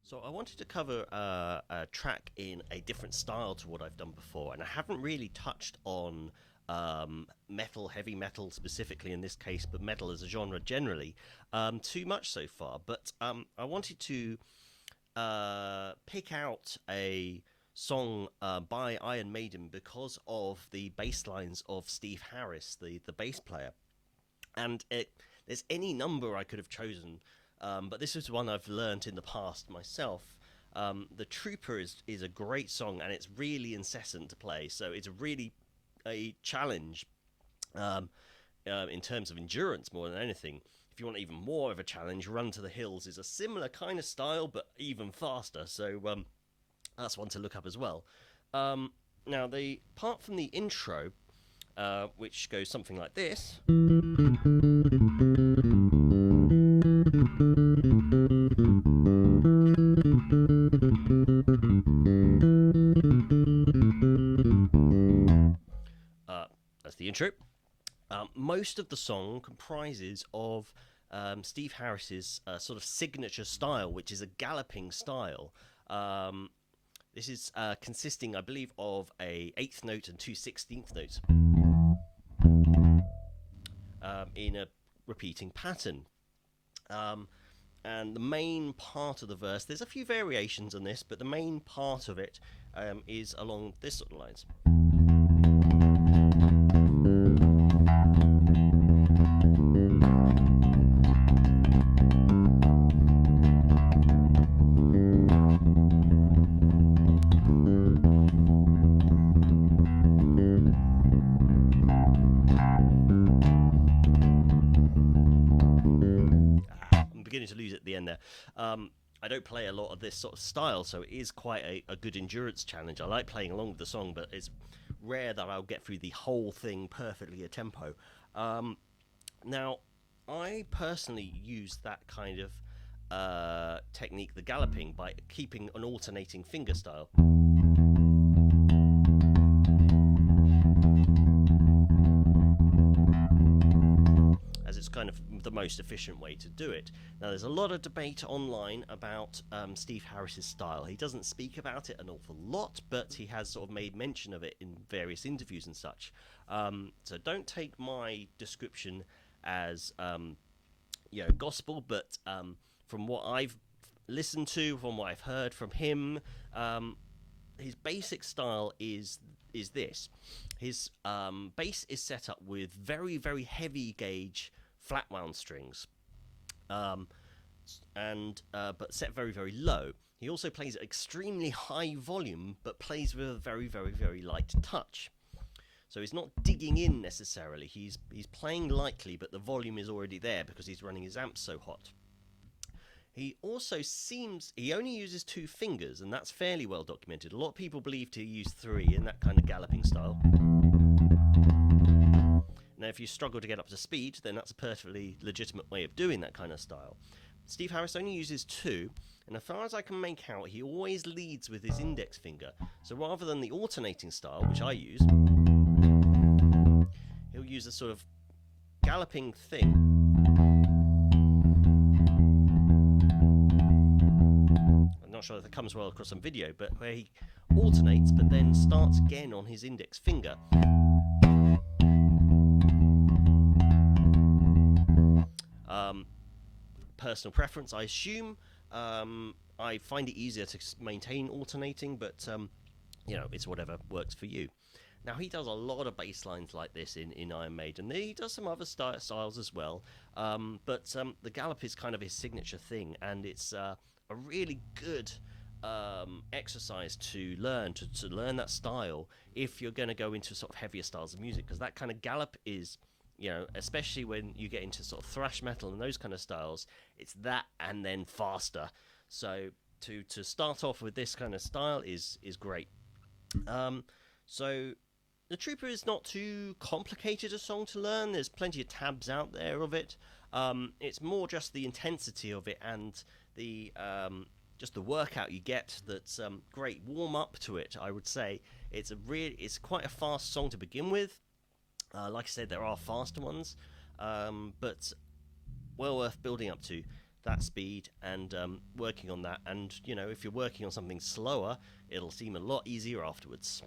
So I wanted to cover a track in a different style to what I've done before, and I haven't really touched on metal, heavy metal specifically in this case, but metal as a genre generally, too much so far. But I wanted to pick out a song by Iron Maiden because of the bass lines of Steve Harris, the bass player. And there's any number I could have chosen, but this is one I've learnt in the past myself. The Trooper is a great song, and it's really incessant to play, so it's really a challenge in terms of endurance more than anything. If you want even more of a challenge, Run to the Hills is a similar kind of style, but even faster, so that's one to look up as well. Now, the part from the intro, which goes something like this. That's the intro. Most of the song comprises of Steve Harris's sort of signature style, which is a galloping style. This is consisting, I believe, of a 8th note and 2 16th notes in a repeating pattern. And the main part of the verse, there's a few variations on this, but the main part of it is along this sort of lines. Beginning to lose it at the end there. I don't play a lot of this sort of style, so it is quite a good endurance challenge. I like playing along with the song, but it's rare that I'll get through the whole thing perfectly a tempo. Now, I personally use that kind of technique, the galloping, by keeping an alternating finger style. It's kind of the most efficient way to do it. Now, there's a lot of debate online about Steve Harris's style. He doesn't speak about it an awful lot, but he has sort of made mention of it in various interviews and such. So don't take my description as gospel, but from what I've listened to, from what I've heard from him, his basic style is this. His bass is set up with very, very heavy gauge flat wound strings, but set very, very low. He also plays at extremely high volume, but plays with a very, very, very light touch. So he's not digging in necessarily. He's playing lightly, but the volume is already there because he's running his amps so hot. He also he only uses 2 fingers, and that's fairly well documented. A lot of people believe to use 3 in that kind of galloping style. Now, if you struggle to get up to speed, then that's a perfectly legitimate way of doing that kind of style. Steve Harris only uses 2, and as far as I can make out, he always leads with his index finger. So rather than the alternating style, which I use, he'll use a sort of galloping thing. I'm not sure if that comes well across on video, but where he alternates, but then starts again on his index finger. Personal preference, I assume. I find it easier to maintain alternating, but it's whatever works for you. Now, he does a lot of bass lines like this in Iron Maiden. He does some other styles as well, but the gallop is kind of his signature thing, and it's a really good exercise to learn that style if you're going to go into sort of heavier styles of music, because that kind of gallop is, especially when you get into sort of thrash metal and those kind of styles, it's that and then faster. So to start off with this kind of style is great. So the Trooper is not too complicated a song to learn. There's plenty of tabs out there of it. It's more just the intensity of it and the just the workout you get that's great. Warm up to it, I would say. It's quite a fast song to begin with. Like I said, there are faster ones, but well worth building up to. that speed and working on that. And if you're working on something slower, it'll seem a lot easier afterwards.